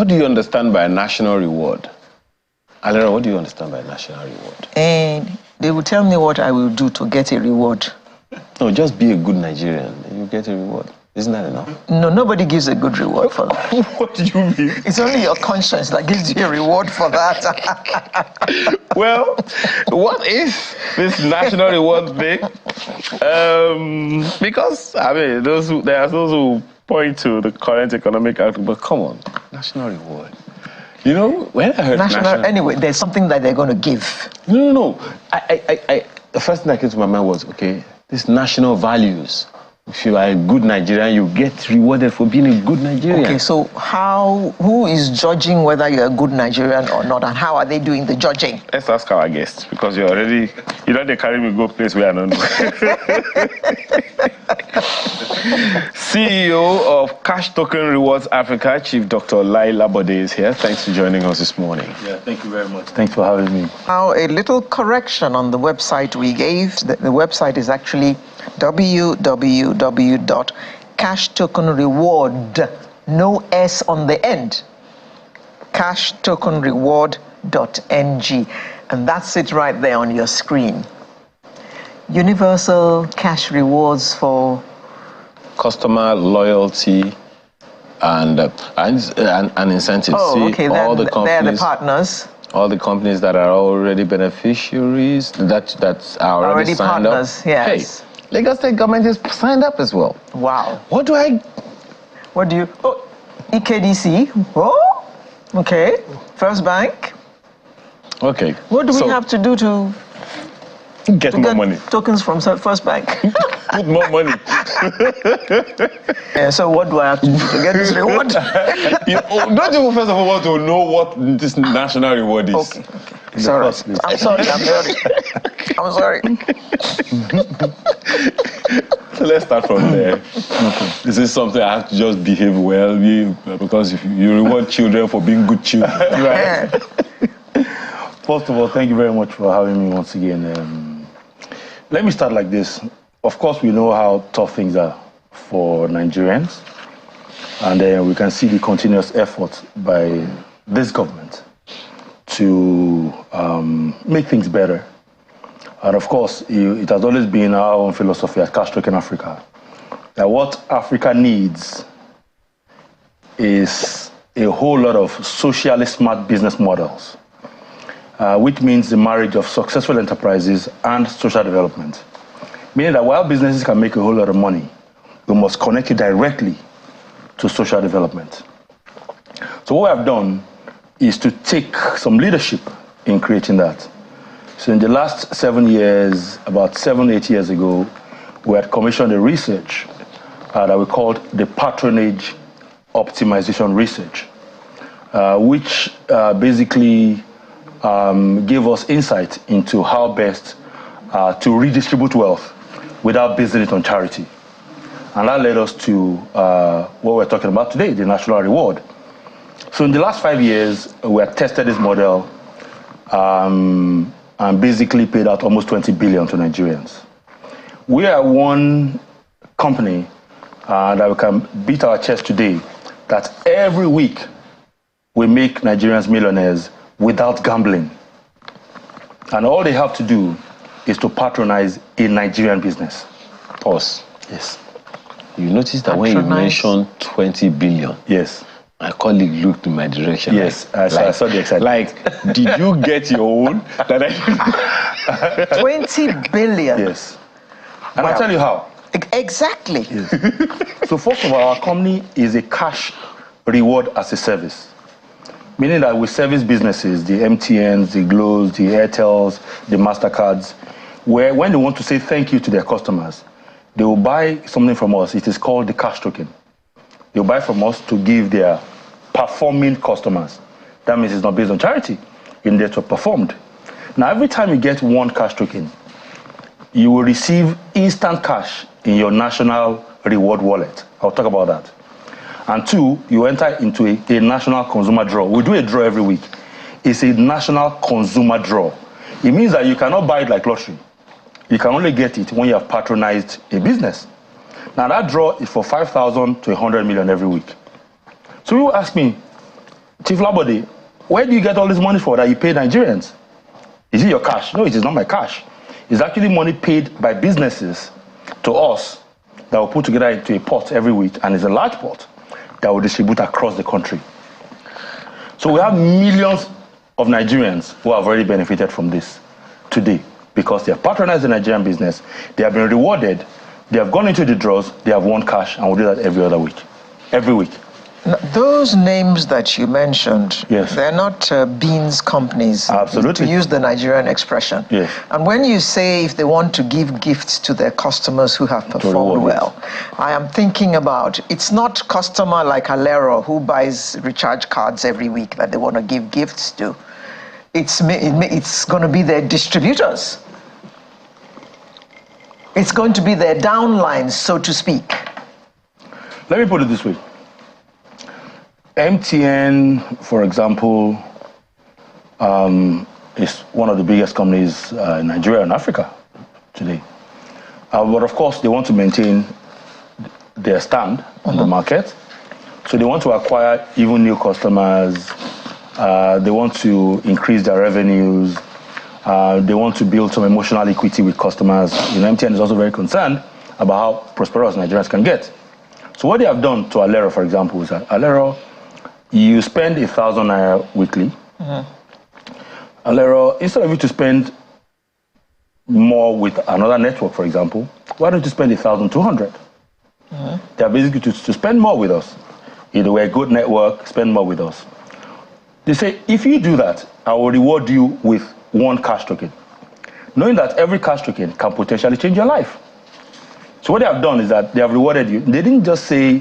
What do you understand by a national reward? Alera, what do you understand by a national reward? And they will tell me what I will do to get a reward. No, just be a good Nigerian. You get a reward. Isn't that enough? No, nobody gives a good reward for that. What do you mean? It's only your conscience that gives you a reward for that. Well, what is this national reward thing? Because, I mean, there are those who point to the current economic outlook, but come on, national reward. You know, when I heard national... Anyway, there's something that they're going to give. No. The first thing that came to my mind was, okay, these national values. If you are a good Nigerian, you get rewarded for being a good Nigerian. Okay, so who is judging whether you're a good Nigerian or not, and how are they doing the judging? Let's ask our guest, because you're already, they carry me go place where I don't know. CEO of Cash Token Rewards Africa, Chief Dr. Lai Labode is here. Thanks for joining us this morning. Yeah, thank you very much. Thanks for having me. Now, a little correction on the website we gave. The website is actually www.cashtokenreward, no S on the end, cashtokenreward.ng, and that's it right there on your screen. Universal cash rewards for customer loyalty and incentives. Oh, okay, all the companies, they're the partners. All the companies that are already beneficiaries, that are already signed partners, up. Yes. Hey, Lagos State government is signed up as well. Wow. What do you... Oh, EKDC. Oh, okay. First Bank. Okay. What do we have to do to get more money? Tokens from First Bank. Put more money. Yeah, so what do I have to do to get this reward? Don't you first of all want to know what this national reward is? Okay. Sorry. I'm sorry. I'm sorry. So let's start from there. Okay. This is something I have to just behave well, because if you reward children for being good children. Right. First of all, thank you very much for having me once again. Let me start like this. Of course, we know how tough things are for Nigerians, and we can see the continuous effort by this government to make things better. And of course, it has always been our own philosophy at Cash Token Africa that what Africa needs is a whole lot of socially smart business models, which means the marriage of successful enterprises and social development. Meaning that while businesses can make a whole lot of money, we must connect it directly to social development. So what I've done is to take some leadership in creating that. So in the last 7 years, about 7-8 years ago, we had commissioned a research that we called the Patronage Optimization Research, which basically gave us insight into how best to redistribute wealth without basing it on charity. And that led us to what we're talking about today, the national reward. So in the last 5 years, we have tested this model and basically paid out almost 20 billion to Nigerians. We are one company that we can beat our chest today that every week we make Nigerians millionaires without gambling. And all they have to do is to patronize a Nigerian business. Pause. Yes. You notice that when you mentioned 20 billion, yes, my colleague looked in my direction. Yes, I saw the excitement. Like, did you get your own? 20 billion. Yes. And I'll tell you how. Exactly. Yes. So first of all, our company is a cash reward as a service. Meaning that we service businesses, the MTNs, the Glos, the Airtels, the MasterCards, where when they want to say thank you to their customers, they will buy something from us. It is called the cash token. They'll buy from us to give their performing customers. That means it's not based on charity, in that you're performed. Now, every time you get one cash token, you will receive instant cash in your national reward wallet. I'll talk about that. And two, you enter into a national consumer draw. We do a draw every week. It's a national consumer draw. It means that you cannot buy it like lottery. You can only get it when you have patronized a business. Now that draw is for 5,000 to 100 million every week. So you ask me, Chief Labode, where do you get all this money for that you pay Nigerians? Is it your cash? No, it is not my cash. It's actually money paid by businesses to us that will put together into a pot every week, and it's a large pot that will distribute across the country. So we have millions of Nigerians who have already benefited from this today because they have patronized the Nigerian business, they have been rewarded, they have gone into the draws, they have won cash, and we'll do that every other week. Every week. Now, those names that you mentioned, yes, they're not beans companies. Absolutely. To use the Nigerian expression. Yes. And when you say if they want to give gifts to their customers who have performed well, I am thinking about, it's not customer like Alero who buys recharge cards every week that they want to give gifts to. It's going to be their distributors. It's going to be their downlines, so to speak. Let me put it this way. MTN, for example, is one of the biggest companies in Nigeria and Africa today. But of course, they want to maintain their stand on the market. So they want to acquire even new customers. They want to increase their revenues. They want to build some emotional equity with customers. MTN is also very concerned about how prosperous Nigerians can get. So what they have done to Alero, for example, is that Alero, you spend 1,000 naira weekly. Alero, instead of you to spend more with another network, for example, why don't you spend 1,200? They are basically to spend more with us. Either we're a good network, spend more with us. They say, if you do that, I will reward you with one cash token, knowing that every cash token can potentially change your life. So what they have done is that they have rewarded you. They didn't just say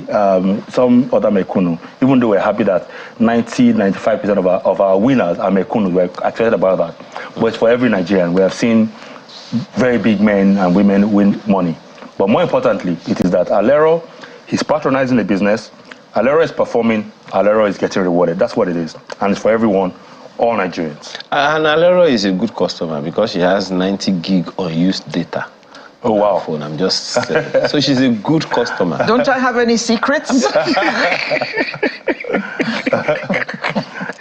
some other mekunu, even though we're happy that 90-95% of our winners are mekunu. We're excited about that. But it's for every Nigerian. We have seen very big men and women win money. But more importantly, it is that Alero is patronizing the business. Alero is performing. Alero is getting rewarded. That's what it is. And it's for everyone, all Nigerians. And Alero is a good customer because she has 90 gig unused data. Oh, wow. Phone. I'm just saying. So she's a good customer. Don't I have any secrets?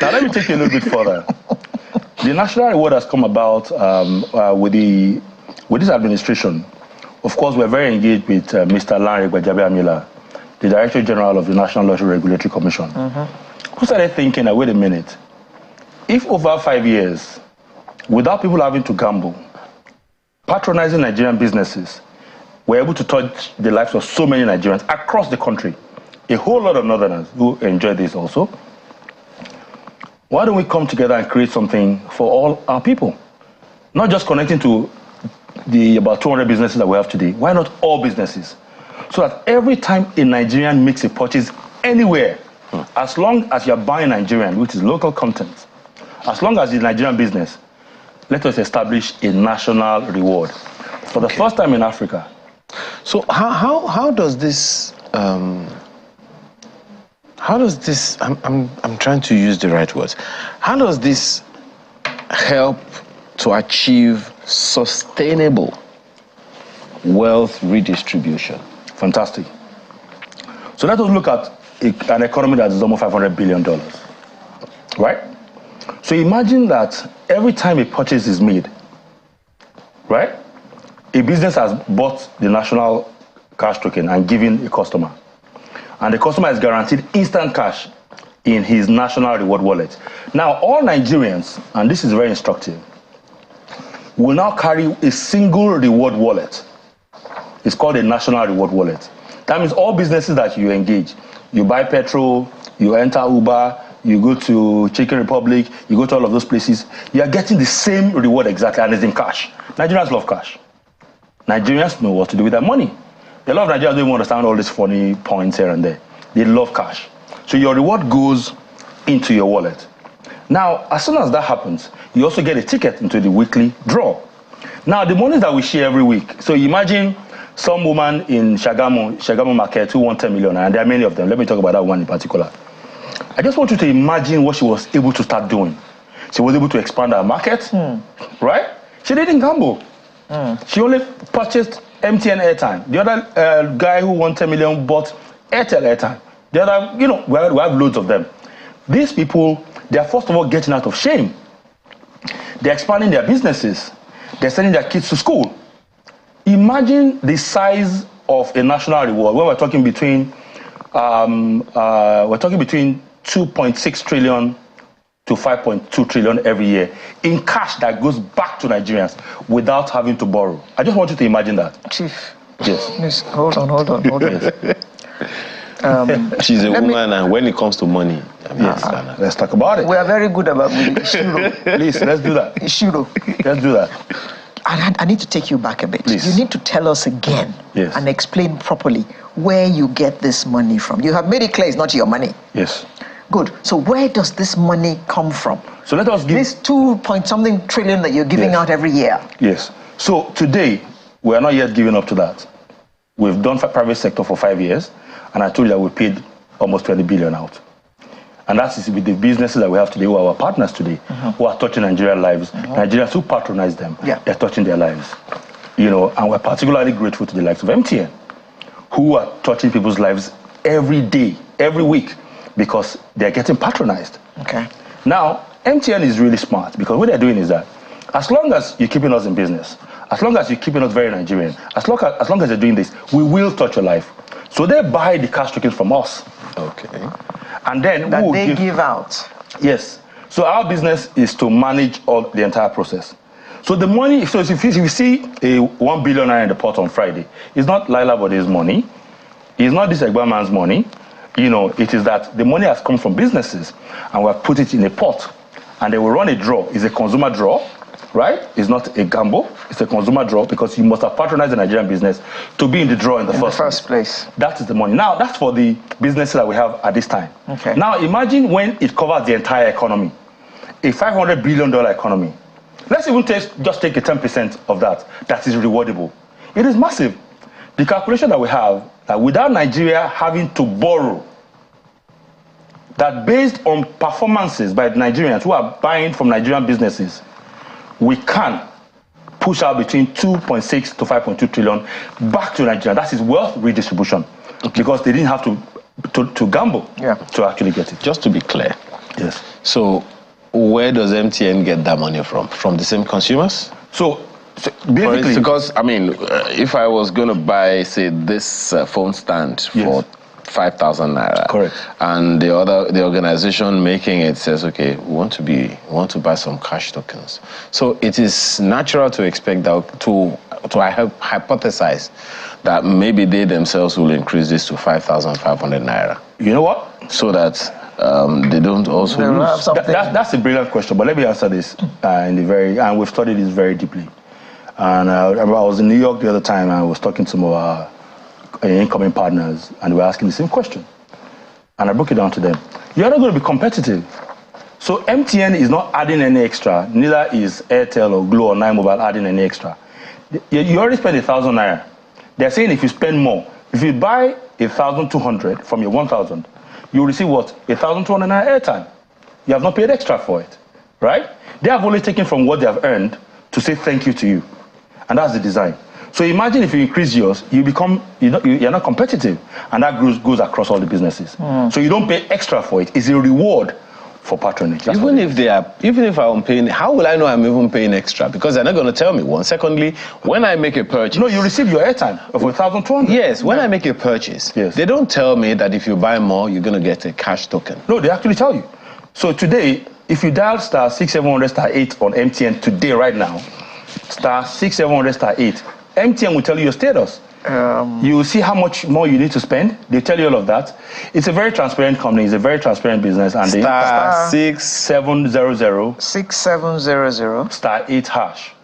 Now, let me take you a little bit further. The national reward has come about with this administration. Of course, we're very engaged with Mr. Lanre Gbajabiamila, the Director General of the National Lottery Regulatory Commission, who started thinking, wait a minute, if over 5 years, without people having to gamble, patronizing Nigerian businesses, we're able to touch the lives of so many Nigerians across the country, a whole lot of Northerners who enjoy this also. Why don't we come together and create something for all our people? Not just connecting to the about 200 businesses that we have today. Why not all businesses? So that every time a Nigerian makes a purchase anywhere, as long as you're buying Nigerian, which is local content, as long as it's Nigerian business, let us establish a national reward for the first time in Africa. So how does this I'm trying to use the right words. How does this help to achieve sustainable wealth redistribution? Fantastic. So let us look at an economy that is almost $500 billion, right? So imagine that every time a purchase is made, right, a business has bought the national cash token and given a customer. And the customer is guaranteed instant cash in his national reward wallet. Now, all Nigerians, and this is very instructive, will now carry a single reward wallet. It's called a national reward wallet. That means all businesses that you engage, you buy petrol, you enter Uber, you go to Chicken Republic, you go to all of those places, you are getting the same reward exactly, and it's in cash. Nigerians love cash. Nigerians know what to do with their money. A lot of Nigerians don't even understand all these funny points here and there. They love cash. So your reward goes into your wallet. Now, as soon as that happens, you also get a ticket into the weekly draw. Now, the monies that we share every week. So imagine some woman in Shagamu market who won 10 million, and there are many of them. Let me talk about that one in particular. I just want you to imagine what she was able to start doing. She was able to expand her market, right? She didn't gamble. She only purchased MTN airtime. The other guy who won 10 million bought Airtel airtime. The other, we have loads of them. These people, they are first of all getting out of shame. They're expanding their businesses. They're sending their kids to school. Imagine the size of a national reward where we're talking between 2.6 trillion to 5.2 trillion every year in cash that goes back to Nigerians without having to borrow. I just want you to imagine that. Chief. Yes. Hold on. Yes. She's a woman, and when it comes to money, Yes. Let's talk about it. We are very good about Ishiro. Please, let's do that. Ishiro. Let's do that. I need to take you back a bit. Please. You need to tell us again and explain properly where you get this money from. You have made it clear it's not your money. Yes. Good. So where does this money come from? So let us give this 2-point-something trillion that you're giving out every year. Yes. So today, we are not yet giving up to that. We've done private sector for 5 years, and I told you that we paid almost 20 billion out. And that is with the businesses that we have today, who are our partners today, who are touching Nigerian lives. Nigerians who patronize them, they're touching their lives. You know, and we're particularly grateful to the likes of MTN, who are touching people's lives every day, every week, because they're getting patronized. Okay. Now, MTN is really smart, because what they're doing is that as long as you're keeping us in business, as long as you're keeping us very Nigerian, as long as you're doing this, we will touch your life. So they buy the cash tokens from us. Okay. And then that they give out. Yes. So our business is to manage all the entire process. So the money, so if you see a 1 billion naira in the pot on Friday, it's not Laila Bode's money. It's not this Egba man's money. You know, it is that the money has come from businesses, and we have put it in a pot, and they will run a draw. It's a consumer draw, right? It's not a gamble. It's a consumer draw, because you must have patronized the Nigerian business to be in the draw in the first place. That is the money. Now, that's for the businesses that we have at this time. Okay. Now, imagine when it covers the entire economy, a $500 billion economy. Let's even just take a 10% of that. That is rewardable. It is massive. The calculation that we have, that without Nigeria having to borrow, that based on performances by Nigerians who are buying from Nigerian businesses, we can push out between 2.6 to 5.2 trillion back to Nigeria. That is wealth redistribution, because they didn't have to gamble to actually get it. Just to be clear. Yes. So where does MTN get that money from? From the same consumers? So basically, because I mean, if I was going to buy, say, this phone stand for 5,000 naira, correct, and the organization making it says, okay, we want to buy some cash tokens. So it is natural to expect that to hypothesize that maybe they themselves will increase this to 5,500 naira. You know what? So that they don't also lose. That's a brilliant question, but let me answer this and we've studied this very deeply. And I remember I was in New York the other time, and I was talking to some of our incoming partners, and we were asking the same question. And I broke it down to them. You're not going to be competitive. So MTN is not adding any extra, neither is Airtel or Glo or 9Mobile adding any extra. You already spent 1,000 naira. They're saying if you spend more, if you buy 1,200 from your 1,000, you receive what? 1,200 naira airtime. You have not paid extra for it, right? They have only taken from what they have earned to say thank you to you. And that's the design. So imagine if you increase yours, you're not competitive. And that goes across all the businesses. So you don't pay extra for it. It's a reward for patronage. Even if I'm paying, how will I know I'm even paying extra? Because they're not going to tell me. One. Secondly, when I make a purchase. No, you receive your airtime of 1,200. Yes, when I make a purchase, they don't tell me that if you buy more, you're going to get a cash token. No, they actually tell you. So today, if you dial star 6700 star 8 on MTN today, right now, star 6700 star 8, MTN will tell you your status. You will see how much more you need to spend. They tell you all of that. It's a very transparent company. It's a very transparent business. And star 6700 star 8 hash.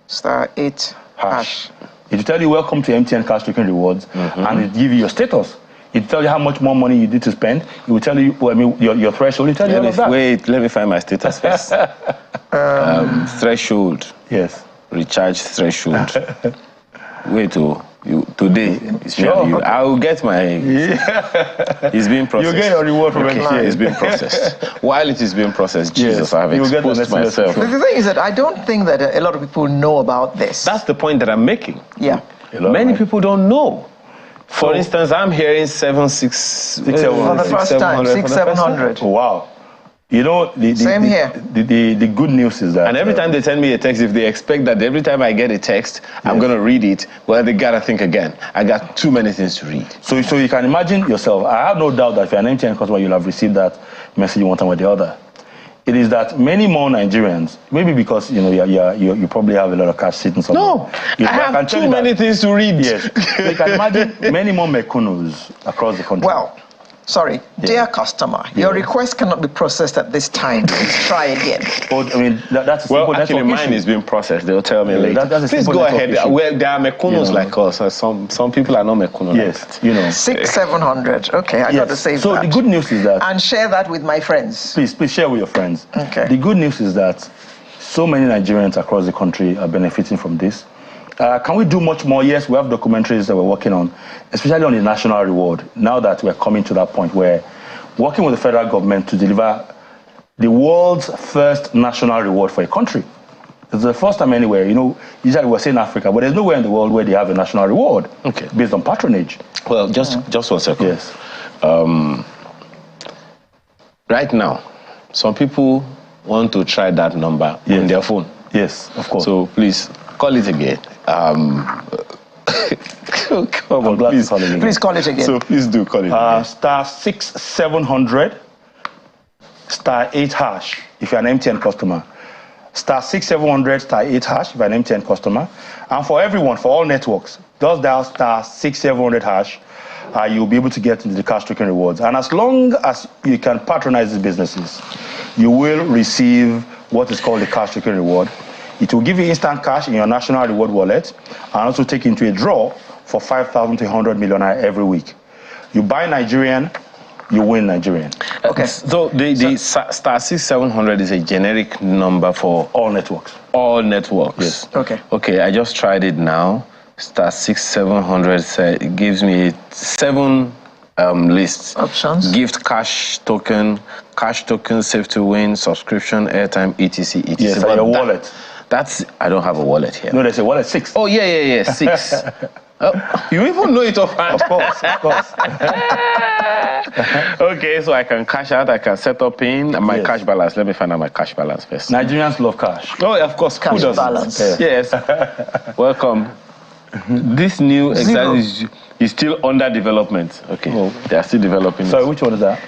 Star 8 hash. It will tell you welcome to MTN Cash Token Rewards, and it will give you your status. It will tell you how much more money you need to spend. It will tell you, your threshold. It will tell you all of that. Wait, let me find my status first. Threshold. Yes. Recharge threshold. Wait, today, I will get my. It's being processed. You get your reward from MTN. It's being processed. While it is being processed, Jesus, I have exposed myself. The thing is that I don't think that a lot of people know about this. That's the point that I'm making. Yeah. Many people don't know. For instance, I'm hearing 700. For the first time, 6,700. Wow. You know, Same here. The good news is that... And every time they send me a text, if they expect that every time I get a text, I'm going to read it, well, they got to think again. I got too many things to read. So you can imagine yourself. I have no doubt that if you're an MTN customer, you'll have received that message one time or the other. It is that many more Nigerians, maybe because you probably have a lot of cash sitting somewhere. No, I have too many things to read. Yes, so you can imagine many more Mekunos across the country. Well, sorry, dear customer, your request cannot be processed at this time. Please try again. Oh, I mean, that's a simple actually, mine is being processed. They'll tell me later. Please go ahead. Well, there are Mekunos like us. Some people are not Mekunos. Yes, you know. 600-700. Okay, I got to save that. So the good news is that... And share that with my friends. Please share with your friends. Okay. The good news is that so many Nigerians across the country are benefiting from this. Can we do much more? Yes, we have documentaries that we're working on, especially on the national reward, now that we're coming to that point where working with the federal government to deliver the world's first national reward for a country. It's the first time anywhere. You know, usually we're saying Africa, but there's nowhere in the world where they have a national reward based on patronage. Well, just 1 second. Yes. Right now, some people want to try that number on their phone. Yes, of course. So please, call it again. Come on, please call it again. Please call it again. So please do call it again. Star 6700 star 8 hash if you're an MTN customer. Star 6700 star 8 hash if you're an MTN customer. And for everyone, for all networks, just dial star 6700 hash. You'll be able to get into the cash token rewards. And as long as you can patronize these businesses, you will receive what is called the cash token reward. It will give you instant cash in your national reward wallet and also take you into a draw for 5,000 to 100 million every week. You buy Nigerian, you win Nigerian. Okay. So the star 6700 is a generic number for all networks. All networks. Yes. Okay. Okay, I just tried it now. Star 6700 it gives me 7 lists. Options. Gift, cash token, save to win, subscription, airtime, etc. etc. Yes, and your wallet. I don't have a wallet here. No, there's a wallet 6. Oh, yeah, 6. You even know it offhand. Of course. Okay, so I can cash out, I can set up in my cash balance. Let me find out my cash balance first. Nigerians love cash. Oh, of course, cash balance. Yes. Welcome. This new exam is still under development. Okay, they are still developing. Sorry, which one is that?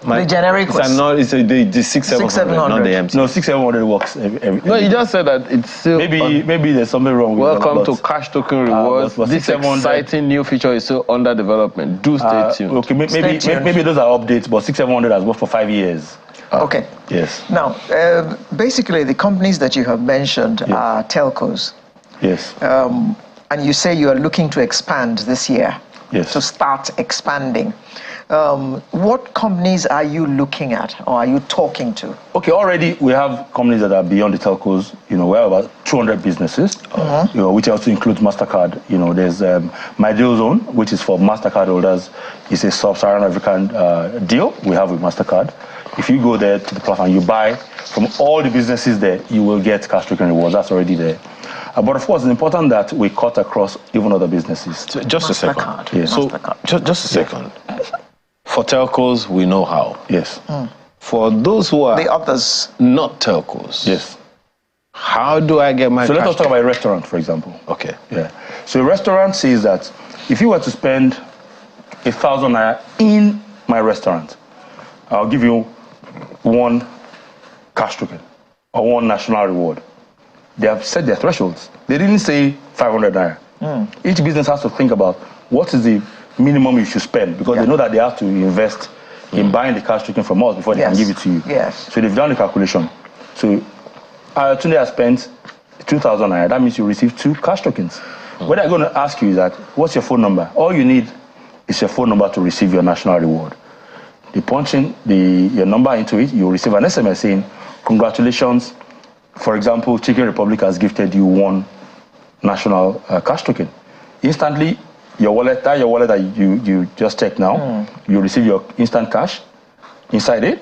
The generic it's the 6700, not the MC. No, 6700 works. No, you just said that it's still... Maybe there's something wrong with it. Welcome to Cash Token Rewards. This exciting new feature is still under development. Do stay tuned. Okay, maybe those are updates, but 6700 has worked for 5 years. Okay. Yes. Now, basically, the companies that you have mentioned are telcos. Yes. And you say you are looking to expand this year. Yes. To start expanding. What companies are you looking at or are you talking to? Okay, already we have companies that are beyond the telcos. You know, we have about 200 businesses, you know, which also includes MasterCard. You know, there's My Deal Zone, which is for MasterCard holders. It's a sub-Saharan African deal we have with MasterCard. If you go there to the platform, you buy from all the businesses there, you will get cash token rewards. That's already there. But of course, it's important that we cut across even other businesses. So just a second. Yeah. So just a second. For telcos, we know how. Yes. For those who are the others, not telcos. Yes. How do I get my? So let us talk about a restaurant, for example. Okay. Yeah. So a restaurant says that if you were to spend 1,000 naira in my restaurant, I'll give you 1 cash token or 1 national reward. They have set their thresholds. They didn't say 500 naira. Each business has to think about what is the minimum you should spend, because they know that they have to invest in buying the cash token from us before they can give it to you. Yes. So they've done the calculation. So today I spent 2,000 naira. That means you receive 2 cash tokens. What I'm going to ask you is that, what's your phone number? All you need is your phone number to receive your national reward. You punch in your number into it, you'll receive an SMS saying, congratulations. For example, Chicken Republic has gifted you 1 national cash token. Instantly, your wallet that you just checked now, you receive your instant cash inside it.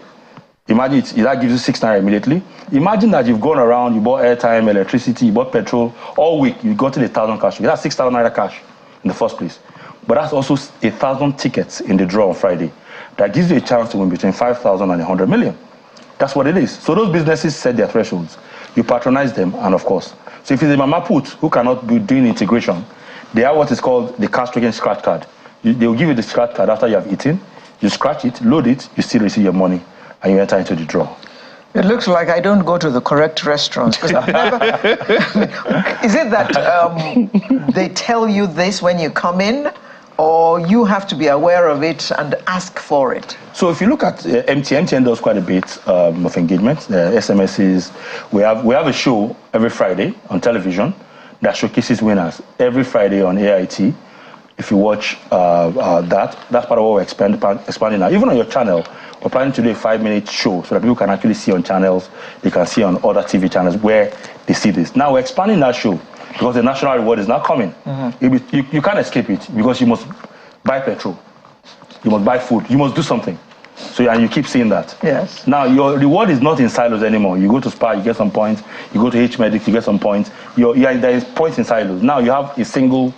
Imagine that gives you 6 naira immediately. Imagine that you've gone around, you bought airtime, electricity, you bought petrol all week, you got 1,000 cash. That's 6,000 naira cash in the first place. But that's also 1,000 tickets in the draw on Friday. that gives you a chance to win between 5,000 and 100 million. That's what it is. So those businesses set their thresholds. You patronize them, and of course. So if it's a mama put who cannot be doing integration, they have what is called the cash token scratch card. They will give you the scratch card after you have eaten. You scratch it, load it, you still receive your money, and you enter into the draw. It looks like I don't go to the correct restaurants. Because I've never, is it that they tell you this when you come in, or you have to be aware of it and ask for it? So if you look at MTN does quite a bit of engagement, SMSs. We have a show every Friday on television that showcases winners every Friday on AIT. If you watch that's part of what we're expanding now. Even on your channel, we're planning to do a 5-minute show so that people can actually see on channels, they can see on other TV channels where they see this. Now we're expanding that show because the national reward is now coming. You can't escape it because you must buy petrol, you must buy food, you must do something. So and you keep seeing that. Yes. Now your reward is not in silos anymore. You go to Spa, you get some points. You go to H-Medics, you get some points. There is points in silos. Now you have a single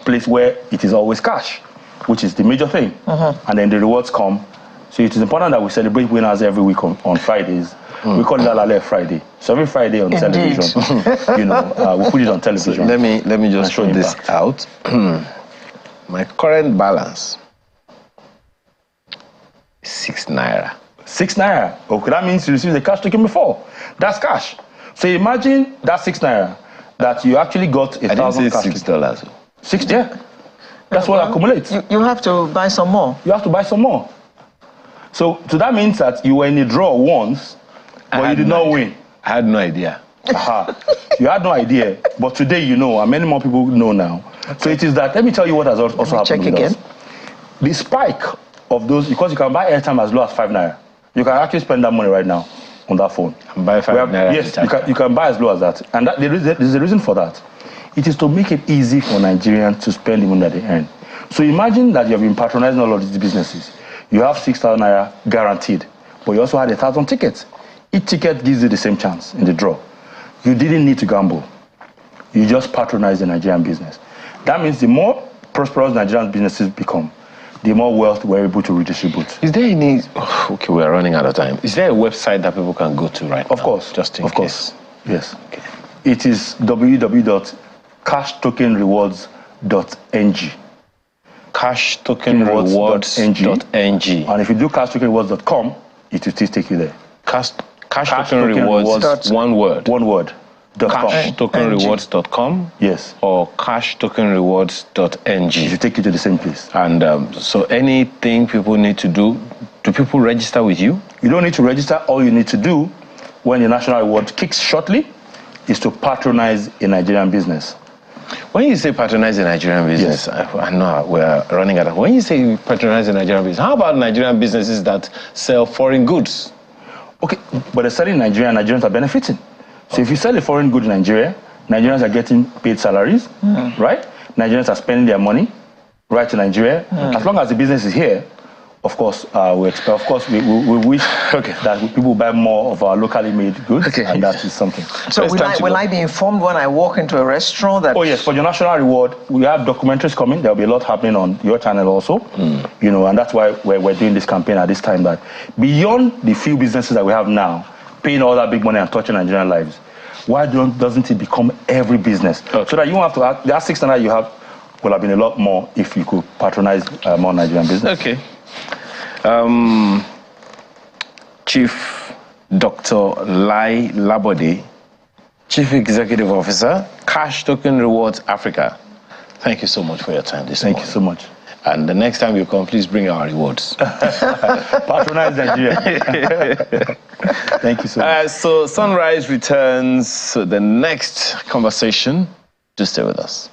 place where it is always cash, which is the major thing. And then the rewards come. So it is important that we celebrate winners every week on Fridays. We call it Lalale Friday. So every Friday on television, we put it on television. So let me just show this out. My current balance is 6 naira. 6 naira. Okay, that means you received the cash token before. That's cash. So imagine that 6 naira that you actually got 1,000 cash. $6. 6, yeah. That's what accumulates. You have to buy some more. You have to buy some more. So that means that you were in a draw once, but you did not win. I had no idea. You had no idea, but today you know, and many more people know now. Okay. So it is that, let me tell you what has also happened with us. The spike of those, because you can buy airtime as low as 5 naira. You can actually spend that money right now on that phone. And buy 5 naira. Yes, you can buy as low as that. And there's a reason for that. It is to make it easy for Nigerians to spend the money that they earn. So imagine that you have been patronizing all of these businesses. You have 6,000 naira guaranteed, but you also had 1,000 tickets. Each ticket gives you the same chance in the draw. You didn't need to gamble. You just patronize the Nigerian business. That means the more prosperous Nigerian businesses become, the more wealth we're able to redistribute. Is there any... okay, we are running out of time. Is there a website that people can go to right now? Of course. Just in case. Of course. Yes. Okay. It is www.cashtokenrewards.ng. Cashtokenrewards.ng. And if you do cashtokenrewards.com, it will still take you there. Cashtokenrewards, one word. One word. Cashtokenrewards.com. Yes. Or cashtokenrewards.ng. It will take you to the same place. And so anything people need to do people register with you? You don't need to register. All you need to do when the national reward kicks shortly is to patronize a Nigerian business. When you say patronize a Nigerian business, yes. I know we're running out of... When you say patronize a Nigerian business, how about Nigerian businesses that sell foreign goods? Okay, but they're selling in Nigeria and Nigerians are benefiting. So if you sell a foreign good in Nigeria, Nigerians are getting paid salaries, right? Nigerians are spending their money right to Nigeria. As long as the business is here, of course, we wish that people buy more of our locally made goods, and that is something. So will I be informed when I walk into a restaurant that... Oh yes, for your national reward, we have documentaries coming. There'll be a lot happening on your channel also, and that's why we're doing this campaign at this time, that beyond the few businesses that we have now, paying all that big money and touching Nigerian lives, why doesn't it become every business? Okay. So that you won't have to ask, the 6 naira you have will have been a lot more if you could patronize more Nigerian business. Okay. Chief Dr. Lai Labode, Chief Executive Officer, Cash Token Rewards Africa. Thank you so much for your time this morning. Thank you so much. And the next time you come, please bring our rewards. Patronize Nigeria. Thank you so much. So Sunrise returns. So the next conversation, do stay with us.